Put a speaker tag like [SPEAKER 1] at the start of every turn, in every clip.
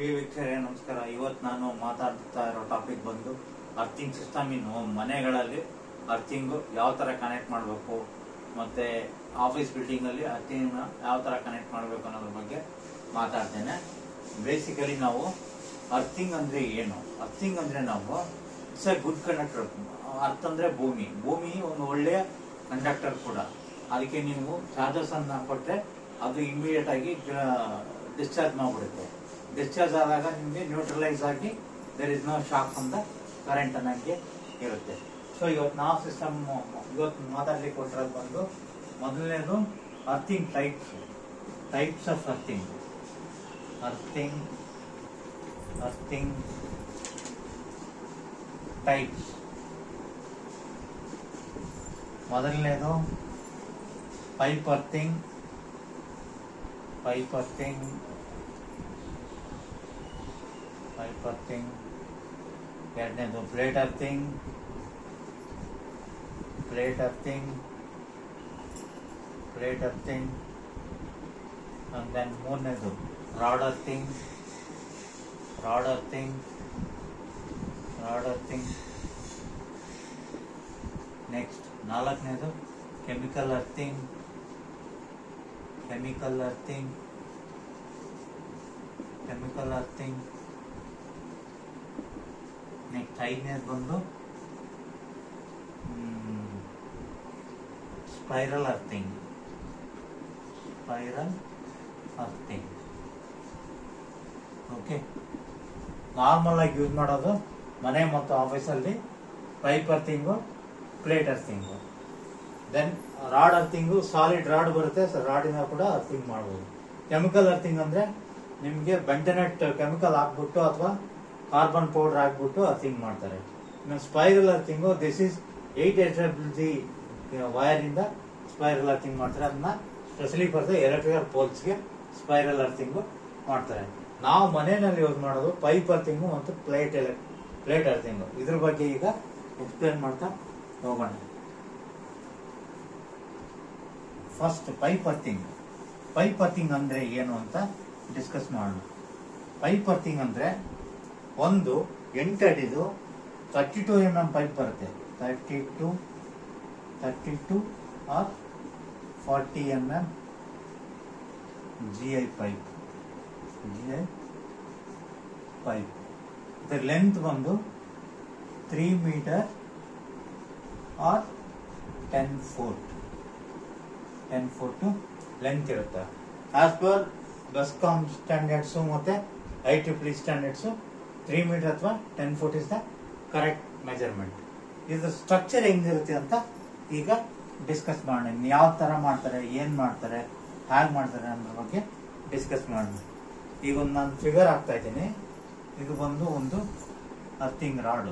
[SPEAKER 1] ಪ್ರಿಯ ವೀಕ್ಷಕರೇ ನಮಸ್ಕಾರ. ಇವತ್ತು ನಾನು ಮಾತಾಡ್ತಾ ಇರೋ ಟಾಪಿಕ್ ಬಂದು ಅರ್ಥಿಂಗ್ ಸಿಸ್ಟಮ್ ಇನ್ ಹೋಮ್. ಮನೆಗಳಲ್ಲಿ ಅರ್ಥಿಂಗು ಯಾವ ಥರ ಕನೆಕ್ಟ್ ಮಾಡಬೇಕು ಮತ್ತು ಆಫೀಸ್ ಬಿಲ್ಡಿಂಗಲ್ಲಿ ಅರ್ಥಿಂಗ್ನ ಯಾವ ಥರ ಕನೆಕ್ಟ್ ಮಾಡಬೇಕು ಅನ್ನೋದ್ರ ಬಗ್ಗೆ ಮಾತಾಡ್ತೇನೆ. ಬೇಸಿಕಲಿ ನಾವು ಅರ್ಥಿಂಗ್ ಅಂದರೆ ಏನು? ಅರ್ಥಿಂಗ್ ಅಂದರೆ ನಾವು ಇಟ್ಸ್ ಎ ಗುಡ್ ಕಂಡಕ್ಟರ್. ಅರ್ಥ ಅಂದರೆ ಭೂಮಿ ಒಂದು ಒಳ್ಳೆಯ ಕಂಡಕ್ಟರ್ ಕೂಡ. ಅದಕ್ಕೆ ನೀವು ಚಾರ್ಜರ್ಸನ್ನು ಕೊಟ್ಟರೆ ಅದು ಇಮಿಡಿಯೇಟ್ ಆಗಿ ಡಿಸ್ಚಾರ್ಜ್ ಮಾಡಿಬಿಡುತ್ತೆ. ಡಿಸ್ಚಾರ್ಜ್ ಆದಾಗ ನಿಮಗೆ ನ್ಯೂಟ್ರಲೈಸ್ ಆಗಿ there is no shock from the current ಅನ್ನೋಕ್ಕೆ ಇರುತ್ತೆ. ಸೊ ಇವತ್ತು ನಾವು ಸಿಸ್ಟಮ್ ಇವತ್ತು ಮಾತಾಡ್ಲಿಕ್ಕೆ ಕೊಟ್ಟಿರೋದು ಬಂದು ಮೊದಲನೇದು earthing types of earthing types. ಮೊದಲನೇದು ಪೈಪ್ ಅರ್ಥಿಂಗ್. ಎರಡನೇದು ಪ್ಲೇಟ್ ಅರ್ಥಿಂಗ್. ಅಂಡ್ ದೆನ್ ಮೂರನೇದು ರಾಡ್ ಅರ್ಥಿಂಗ್. ನೆಕ್ಸ್ಟ್ ನಾಲ್ಕನೇದು ಕೆಮಿಕಲ್ ಅರ್ಥಿಂಗ್. ನೆಕ್ಸ್ಟ್ ಐದನೇದು ಬಂದು ಸ್ಪೈರಲ್ ಅರ್ಥಿಂಗ್. ಓಕೆ, ನಾರ್ಮಲ್ ಆಗಿ ಯೂಸ್ ಮಾಡೋದು ಮನೆ ಮತ್ತು ಆಫೀಸಲ್ಲಿ pipe earthing, plate earthing. Then rod earthing, solid rod ಬರುತ್ತೆ, ರಾಡಿನ ಕೂಡ ಅರ್ಥಿಂಗ್ ಮಾಡ್ಬೋದು. ಕೆಮಿಕಲ್ ಅರ್ಥಿಂಗ್ ಅಂದ್ರೆ ನಿಮಗೆ ಬೆಂಟನೆಟ್ ಕೆಮಿಕಲ್ ಹಾಕ್ಬಿಟ್ಟು ಅಥವಾ ಕಾರ್ಬನ್ ಪೌಡರ್ ಹಾಕ್ಬಿಟ್ಟು ಅರ್ಥಿಂಗ್ ಮಾಡ್ತಾರೆ. ಇನ್ನು spiral earthing, this is 8HWG wire ಇಂದ ಸ್ಪೈರಲ್ ಅರ್ಥಿಂಗ್ ಮಾಡ್ತಾರೆ. ಅದನ್ನ ಸ್ಪೆಷಲಿ ಫಾರ್ ದ ಎಲೆಕ್ಟ್ರಿಕಲ್ ಪೋಲ್ಸ್ಗೆ ಸ್ಪೈರಲ್ ಅರ್ಥಿಂಗು ಮಾಡ್ತಾರೆ. ನಾವು ಮನೆಯಲ್ಲಿ ಯೂಸ್ ಮಾಡೋದು ಪೈಪ್ ಅರ್ಥಿಂಗು ಮತ್ತು ಪ್ಲೇಟ್ ಅರ್ಥಿಂಗು. ಇದ್ರ ಬಗ್ಗೆ ಈಗ ಎಕ್ಸ್ಪ್ಲೇನ್ ಮಾಡ್ತಾ ಹೋಗೋಣ. ಫಸ್ಟ್ ಪೈಪ್ ಅರ್ಥಿಂಗ್ ಅಂದ್ರೆ ಏನು ಅಂತ ಡಿಸ್ಕಸ್ ಮಾಡೋಣ. ಪೈಪ್ ಅರ್ಥಿಂಗ್ ಅಂದ್ರೆ ಒಂದು 8 ಅಡಿದು 32 mm ಪೈಪ್ ಬರುತ್ತೆ. 32 ಆರ್ 40 mm GI ಪೈಪ್. ಇದರ ಲೆಂತ್ ಬಂದು 3 ಮೀಟರ್ ಆರ್ 10 ಫುಟ್ ಲೆಂತ್ ಇರುತ್ತೆ. ಆಸ್ ಪರ್ ಬೆಸ್ಕಾಮ್ ಸ್ಟ್ಯಾಂಡರ್ಡ್ಸ್ ಮತ್ತೆ IEEE ಸ್ಟ್ಯಾಂಡರ್ಡ್ಸ್ 3 ಮೀಟರ್ ಅಥವಾ 10 foot is the correct measurement. ಇದು ಸ್ಟ್ರಕ್ಚರ್ ಹೆಂಗಿರುತ್ತೆ ಅಂತ ಈಗ ಡಿಸ್ಕಸ್ ಮಾಡೋಣ. ಯಾವ ತರ ಮಾಡ್ತಾರೆ, ಏನ್ ಮಾಡ್ತಾರೆ, ಹೇಗೆ ಮಾಡ್ತಾರೆ ಅನ್ನೋದ್ರ ಬಗ್ಗೆ ಡಿಸ್ಕಸ್ ಮಾಡೋಣ. ಈಗ ಒಂದು ನಾನು ಫಿಗರ್ ಹಾಕ್ತಾ ಇದ್ದೀನಿ. ಇದು ಬಂದು ಒಂದು ಅರ್ಥಿಂಗ್ ರಾಡ್,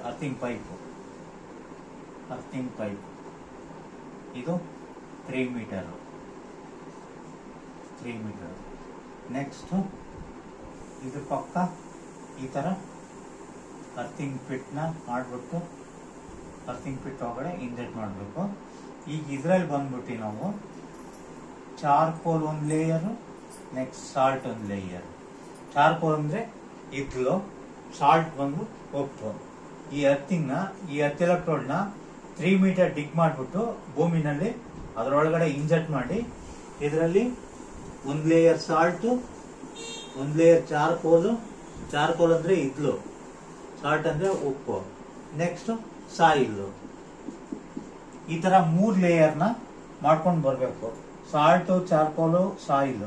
[SPEAKER 1] ಅರ್ಥಿಂಗ್ ಪೈಪ್. ಇದು 3 ಮೀಟರ್. ನೆಕ್ಸ್ಟ್ ಇದ್ರ ಪಕ್ಕ ಈ ತರ ಅರ್ಥಿಂಗ್ ಪಿಟ್ ನ ಮಾಡ್ಬಿಟ್ಟು ಅರ್ಥಿಂಗ್ ಪಿಟ್ ಒಳಗಡೆ ಇಂಜೆಕ್ಟ್ ಮಾಡಬೇಕು. ಈಗ ಇದ್ರಲ್ಲಿ ಬಂದ್ಬಿಟ್ಟು ನಾವು ಚಾರ್ಕೋಲ್ ಒಂದು ಲೇಯರ್, ನೆಕ್ಸ್ಟ್ ಸಾಲ್ಟ್ ಒಂದು ಲೇಯರ್. ಚಾರ್ಕೋಲ್ ಅಂದ್ರೆ ಇದ್ಲು, ಸಾಲ್ಟ್ ಬಂದು ಉಪ್ಪು. ಈ ಅರ್ತ್ ಎಲೆಕ್ಟ್ರೋಡ್ ನ 3 ಮೀಟರ್ ಡಿಗ್ ಮಾಡ್ಬಿಟ್ಟು ಭೂಮಿನಲ್ಲಿ ಅದರೊಳಗಡೆ ಇಂಜೆಕ್ಟ್ ಮಾಡಿ, ಇದರಲ್ಲಿ ಒಂದು ಲೇಯರ್ ಸಾಲ್ಟ್, ಒಂದು ಲೇಯರ್ ಚಾರ್ಕೋಲ್ ಅಂದ್ರೆ ಇದ್ಲು, ಸಾಲ್ಟ್ ಅಂದ್ರೆ ಉಪ್ಪು, ನೆಕ್ಸ್ಟ್ ಸಾಯಿಲ್. ಈ ತರ 3 ಲೇಯರ್ನ ಮಾಡ್ಕೊಂಡು ಬರ್ಬೇಕು. Salt, charcoal, soil.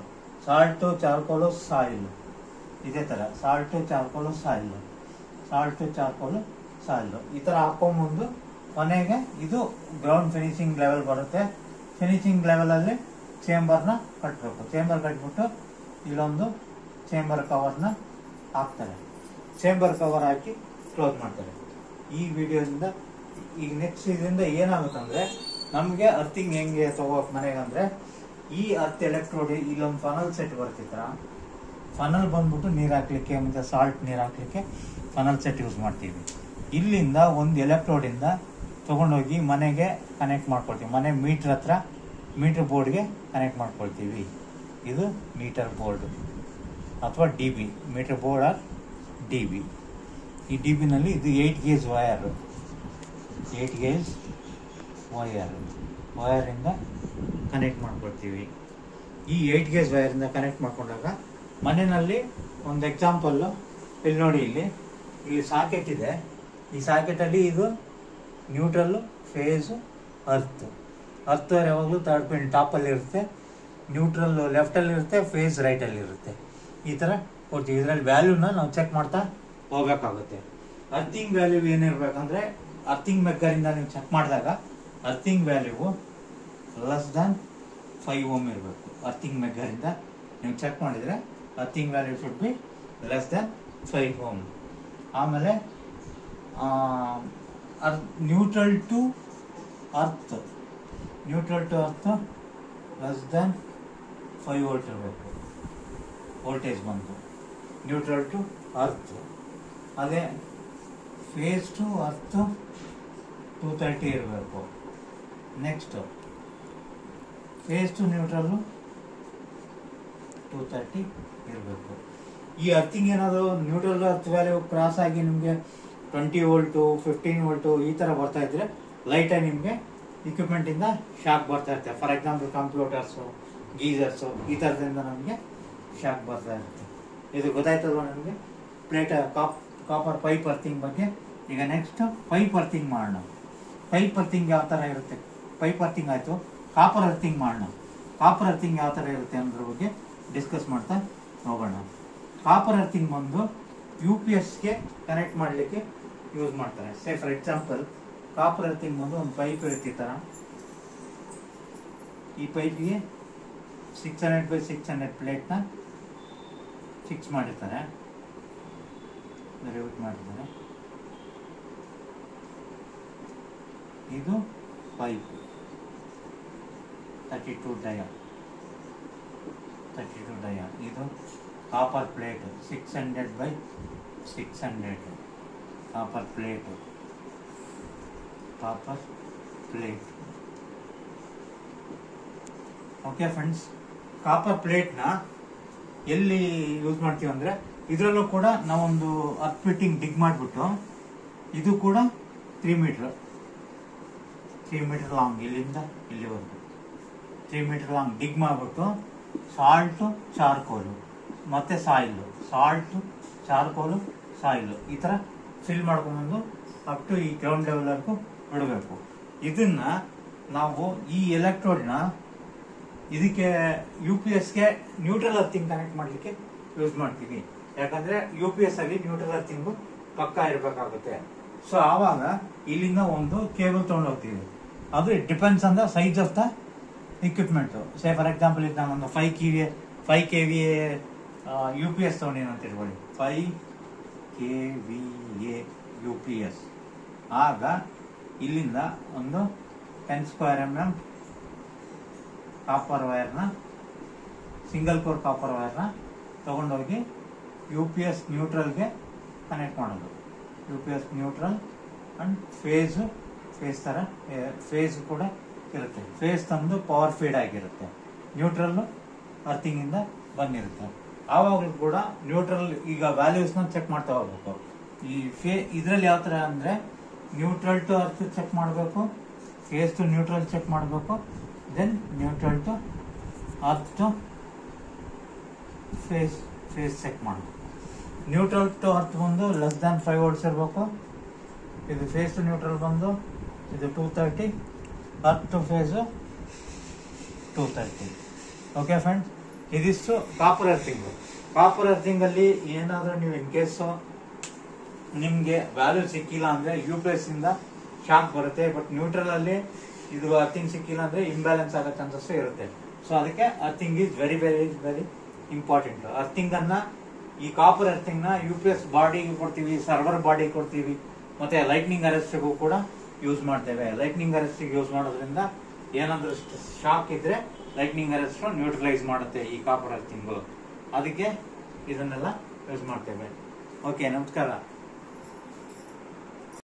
[SPEAKER 1] ಇದೇ ತರ ಸಾಲ್ಟ್, ಚಾರ್ಕೋಲು, ಸಾಯಿಲ್ ಈ ತರ ಹಾಕೊಂಡ್ಬಂದು ಕೊನೆಗೆ ಇದು ಗ್ರೌಂಡ್ ಫಿನಿಶಿಂಗ್ ಲೆವೆಲ್ ಬರುತ್ತೆ. ಫಿನಿಶಿಂಗ್ ಲೆವೆಲ್ ಅಲ್ಲಿ ಚೇಂಬರ್ನ ಕಟ್ಟಬೇಕು. ಚೇಂಬರ್ ಕಟ್ಬಿಟ್ಟು ಇಲ್ಲೊಂದು ಚೇಂಬರ್ ಕವರ್ನ ಹಾಕ್ತಾರೆ. ಚೇಂಬರ್ ಕವರ್ ಹಾಕಿ ಕ್ಲೋಸ್ ಮಾಡ್ತಾರೆ. ಈ ವಿಡಿಯೋದಿಂದ ಈಗ ನೆಕ್ಸ್ಟ್ ಇದರಿಂದ ಏನಾಗುತ್ತಂದ್ರೆ ನಮ್ಗೆ ಅರ್ಥಿಂಗ್ ಹೆಂಗೆ ತಗೋಕ್ ಮನೆಗೆ ಅಂದ್ರೆ, ಈ ಅರ್ತ್ ಎಲೆಕ್ಟ್ರೋಡ್ ಇಲ್ಲೊಂದು ಫನಲ್ ಸೆಟ್ ಬರ್ತಿತ್ತ. ಫನಲ್ ಬಂದ್ಬಿಟ್ಟು ನೀರ್ ಹಾಕ್ಲಿಕ್ಕೆ ಮತ್ತೆ ಸಾಲ್ಟ್ ನೀರ್ ಹಾಕ್ಲಿಕ್ಕೆ ಫನಲ್ ಸೆಟ್ ಯೂಸ್ ಮಾಡ್ತೀವಿ. ಇಲ್ಲಿಂದ ಒಂದು ಎಲೆಕ್ಟ್ರೋಡ್ ಇಂದ ತಗೊಂಡೋಗಿ ಮನೆಗೆ ಕನೆಕ್ಟ್ ಮಾಡ್ಕೊಳ್ತೀವಿ. ಮನೆ ಮೀಟರ್ ಹತ್ರ ಮೀಟರ್ ಬೋರ್ಡ್ಗೆ ಕನೆಕ್ಟ್ ಮಾಡ್ಕೊಳ್ತೀವಿ. ಇದು ಮೀಟರ್ ಬೋರ್ಡ್. ಅಥವಾ D B, meter board or D B. ಈ ಡಿ ಬಿನಲ್ಲಿ ಇದು 8 ಗೇಜ್ ವಯರು, 8 ಗೇಜ್ ವಯರಿಂದ ಕನೆಕ್ಟ್ ಮಾಡ್ಕೊಳ್ತೀವಿ. ಈ 8 ಗೇಜ್ ವಯರಿಂದ ಕನೆಕ್ಟ್ ಮಾಡ್ಕೊಂಡಾಗ ಮನೆಯಲ್ಲಿ ಒಂದು ಎಕ್ಸಾಂಪಲ್ಲು ಇಲ್ಲಿ ನೋಡಿ, ಇಲ್ಲಿ ಸಾಕೆಟ್ ಇದೆ. ಈ ಸಾಕೆಟಲ್ಲಿ ಇದು ನ್ಯೂಟ್ರಲ್ಲು, ಫೇಸು, ಅರ್ತ್ ಯಾವಾಗಲೂ ಥರ್ಡ್ ಪಿನ್ ಟಾಪಲ್ಲಿ ಇರುತ್ತೆ, ನ್ಯೂಟ್ರಲ್ಲು ಲೆಫ್ಟಲ್ಲಿ ಇರುತ್ತೆ, ಫೇಸ್ ರೈಟಲ್ಲಿ ಇರುತ್ತೆ. ಈ ಥರ ಕೊಡ್ತೀವಿ. ಇದರಲ್ಲಿ ವ್ಯಾಲ್ಯೂನ ನಾವು ಚೆಕ್ ಮಾಡ್ತಾ ಹೋಗ್ಬೇಕಾಗುತ್ತೆ. ಅರ್ಥಿಂಗ್ ವ್ಯಾಲ್ಯೂ ಏನಿರ್ಬೇಕಂದ್ರೆ ಅರ್ಥಿಂಗ್ ಮೆಗ್ಗರಿಂದ ನೀವು ಚೆಕ್ ಮಾಡಿದಾಗ earthing value less than 5 ohm ಇರಬೇಕು. ಅರ್ಥಿಂಗ್ ಮೆಗ್ಗರಿಂದ ನೀವು ಚೆಕ್ ಮಾಡಿದರೆ earthing value should be less than 5 ohm. ಆಮೇಲೆ neutral to earth less than 5 volt ಇರಬೇಕು ವೋಲ್ಟೇಜ್ ಬಂತು, ನ್ಯೂಟ್ರಲ್ ಟು ಅರ್ತ್. ಅದೇ ಫೇಸ್ ಟು ಅರ್ತ್ 230 ಇರಬೇಕು. ನೆಕ್ಸ್ಟ್ ಫೇಸ್ ಟು ನ್ಯೂಟ್ರಲ್ಲು 230 ಇರಬೇಕು. ಈ ಅರ್ಥಿಂಗ್ ಏನಾದರೂ ನ್ಯೂಟ್ರಲ್ ಅರ್ತ್ ವ್ಯಾಲ್ಯೂ ಕ್ರಾಸ್ ಆಗಿ ನಿಮಗೆ 20 ವೋಲ್ಟು 15 ವೋಲ್ಟು ಈ ಥರ ಬರ್ತಾ ಇದ್ರೆ ಲೈಟಾಗಿ ನಿಮಗೆ ಇಕ್ವಿಪ್ಮೆಂಟಿಂದ ಶಾಕ್ ಬರ್ತಾ ಇರುತ್ತೆ. ಫಾರ್ ಎಕ್ಸಾಂಪಲ್ ಕಂಪ್ಯೂಟರ್ಸು, ಗೀಸರ್ಸು ಈ ಥರದಿಂದ ನಮಗೆ ಶಾಕ್ ಬರ್ತಾ ಇರುತ್ತೆ. ಇದು ಗೊತ್ತಾಯ್ತಲ್ವ ನಮಗೆ ಪ್ಲೇಟ್ ಕಾಪರ್ ಪೈಪ್ ಅರ್ಥಿಂಗ್ ಬಗ್ಗೆ. ಈಗ ನೆಕ್ಸ್ಟ್ ಪೈಪ್ ಅರ್ಥಿಂಗ್ ಮಾಡೋಣ. ಪೈಪ್ ಅರ್ಥಿಂಗ್ ಯಾವ ಥರ ಇರುತ್ತೆ? ಪೈಪ್ ಅರ್ಥಿಂಗ್ ಆಯಿತು, ಕಾಪರ್ ಅರ್ಥಿಂಗ್ ಮಾಡೋಣ. ಕಾಪರ್ ಅರ್ಥಿಂಗ್ ಯಾವ ಥರ ಇರುತ್ತೆ ಅನ್ನೋದ್ರ ಬಗ್ಗೆ ಡಿಸ್ಕಸ್ ಮಾಡ್ತಾ ಹೋಗೋಣ. ಕಾಪರ್ ಅರ್ಥಿಂಗ್ ಬಂದು UPSಗೆ ಕನೆಕ್ಟ್ ಮಾಡಲಿಕ್ಕೆ ಯೂಸ್ ಮಾಡ್ತಾರೆ. Say for example copper earthing ಬಂದು ಒಂದು ಪೈಪ್ ಇರುತ್ತೆ ಈ ಥರ. ಈ ಪೈಪಿಗೆ 600x600 ಪ್ಲೇಟ್ನ ಫಿಕ್ಸ್ ಮಾಡಿರ್ತಾರೆ, ರಿವೀಟ್ ಮಾಡಿರ್ತಾರೆ. ಇದು ಪೈಪ್ 32 ಡಯ. ಇದು copper plate 600x600 copper plate. Okay friends, copper ಪ್ಲೇಟ್ನ ಎಲ್ಲಿ ಯೂಸ್ ಮಾಡ್ತೀವಿ ಅಂದರೆ ಇದರಲ್ಲೂ ಕೂಡ ನಾವೊಂದು ಅರ್ತ್ ಫಿಟ್ಟಿಂಗ್ ಡಿಗ್ ಮಾಡಿಬಿಟ್ಟು, ಇದು ಕೂಡ 3 ಮೀಟರ್ ಲಾಂಗ್, ಇಲ್ಲಿಂದ ಇಲ್ಲಿವರೆಗೂ 3 ಮೀಟರ್ ಲಾಂಗ್ ಡಿಗ್ ಮಾಡಿಬಿಟ್ಟು ಸಾಲ್ಟು, ಚಾರ್ಕೋಲು ಮತ್ತು ಸಾಯಿಲು ಈ ಥರ ಫಿಲ್ ಮಾಡ್ಕೊಂಡ್ಬಂದು ಅಪ್ ಟು ಈ ಗ್ರೌಂಡ್ ಲೆವೆಲ್ವರೆಗೂ ಬಿಡಬೇಕು. ಇದನ್ನ ನಾವು ಈ ಎಲೆಕ್ಟ್ರೋಡ್ನ ಇದಕ್ಕೆ UPSಗೆ ನ್ಯೂಟ್ರಲ್ ಅರ್ಥಿಂಗ್ ಕನೆಕ್ಟ್ ಮಾಡಲಿಕ್ಕೆ ಯೂಸ್ ಮಾಡ್ತೀವಿ. ಯಾಕಂದ್ರೆ UPS ಅಲ್ಲಿ ನ್ಯೂಟ್ರಲ್ ಅರ್ಥಿಂಗು ಪಕ್ಕ ಇರಬೇಕಾಗುತ್ತೆ. ಸೊ ಆವಾಗ ಇಲ್ಲಿಂದ ಒಂದು ಕೇಬಲ್ ತಗೊಂಡು ಹೋಗ್ತೀವಿ. ಅದು it depends on the size of the equipment. Say for example ಇದು ನಾನೊಂದು 5 KVA UPS ತಗೊಂಡಿನ ಅಂತ ಇಟ್ಕೊಳ್ಳಿ, 5 KVA UPS. ಆಗ ಇಲ್ಲಿಂದ ಒಂದು 10² mm ಕಾಪರ್ ವೈರ್ನ, ಸಿಂಗಲ್ ಕೋರ್ ಕಾಪರ್ ವೈರ್ನ ತಗೊಂಡೋಗಿ UPS ನ್ಯೂಟ್ರಲ್ಗೆ ಕನೆಕ್ಟ್ ಮಾಡೋದು. UPS ನ್ಯೂಟ್ರಲ್ ಅಂಡ್ ಫೇಸ್ ಥರ ಫೇಸ್ ಕೂಡ ಇರುತ್ತೆ. ಫೇಸ್ ತಂದು ಪವರ್ ಫೀಡ್ ಆಗಿರುತ್ತೆ, ನ್ಯೂಟ್ರಲ್ ಅರ್ಥಿಂಗಿಂದ ಬಂದಿರುತ್ತೆ. ಆವಾಗಲೂ ಕೂಡ ನ್ಯೂಟ್ರಲ್ ಈಗ ವ್ಯಾಲ್ಯೂಸ್ನ ಚೆಕ್ ಮಾಡ್ತಾ ಹೋಗ್ಬೇಕು. ಈ ಇದರಲ್ಲಿ ಯಾವ ಥರ ಅಂದರೆ ನ್ಯೂಟ್ರಲ್ ಟು ಅರ್ತ್ ಚೆಕ್ ಮಾಡಬೇಕು, ಫೇಸ್ ಟು ನ್ಯೂಟ್ರಲ್ ಚೆಕ್ ಮಾಡಬೇಕು, then neutral to earth to phase check ಮಾಡಬೇಕು. ನ್ಯೂಟ್ರಲ್ ಟು ಅರ್ತ್ ಬಂದು ಲೆಸ್ ದ್ಯಾನ್ 5 ವೋಲ್ಟ್ಸ್ ಇರಬೇಕು. ಇದು ಫೇಸ್ ಟು ನ್ಯೂಟ್ರಲ್ ಬಂದು ಇದು 230, earth to phase 230. Okay friends, ಇದಿಷ್ಟು ಕಾಪರ್ ಅರ್ಥಿಂಗು. ಕಾಪರ್ ಅರ್ಥಿಂಗಲ್ಲಿ ಏನಾದರೂ ನೀವು ಇನ್ ಕೇಸು ನಿಮಗೆ ವ್ಯಾಲ್ಯೂ ಸಿಕ್ಕಿಲ್ಲ ಅಂದರೆ UPS ಇಂದ ಶಾಕ್ ಬರುತ್ತೆ. ಬಟ್ ನ್ಯೂಟ್ರಲ್ ಅಲ್ಲಿ ಇದು ಅರ್ಥಿಂಗ್ ಸಿಕ್ಕಿಲ್ಲ ಅಂದರೆ ಇಂಬ್ಯಾಲೆನ್ಸ್ ಆಗೋ ಚಾನ್ಸಸ್ ಇರುತ್ತೆ. ಸೊ ಅದಕ್ಕೆ ಅರ್ಥಿಂಗ್ ಈಸ್ ವೆರಿ ಇಂಪಾರ್ಟೆಂಟ್. ಅರ್ಥಿಂಗನ್ನು ಈ ಕಾಪರ್ ಅರ್ಥಿಂಗ್ನ UPS ಬಾಡಿಗೆ ಕೊಡ್ತೀವಿ, ಸರ್ವರ್ ಬಾಡಿಗೆ ಕೊಡ್ತೀವಿ, ಮತ್ತು ಲೈಟ್ನಿಂಗ್ ಅರೆಸ್ಟ್ಗೂ ಕೂಡ ಯೂಸ್ ಮಾಡ್ತೇವೆ. ಲೈಟ್ನಿಂಗ್ ಅರೆಸ್ಟಿಗೆ ಯೂಸ್ ಮಾಡೋದ್ರಿಂದ ಏನಾದರೂ ಶಾಕ್ ಇದ್ರೆ ಲೈಟ್ನಿಂಗ್ ಅರೆಸ್ಟ್ ನ್ಯೂಟ್ರಲೈಸ್ ಮಾಡುತ್ತೆ ಈ ಕಾಪರ್ ಅರ್ಥಿಂಗು. ಅದಕ್ಕೆ ಇದನ್ನೆಲ್ಲ ಯೂಸ್ ಮಾಡ್ತೇವೆ. ಓಕೆ, ನಮಸ್ಕಾರ.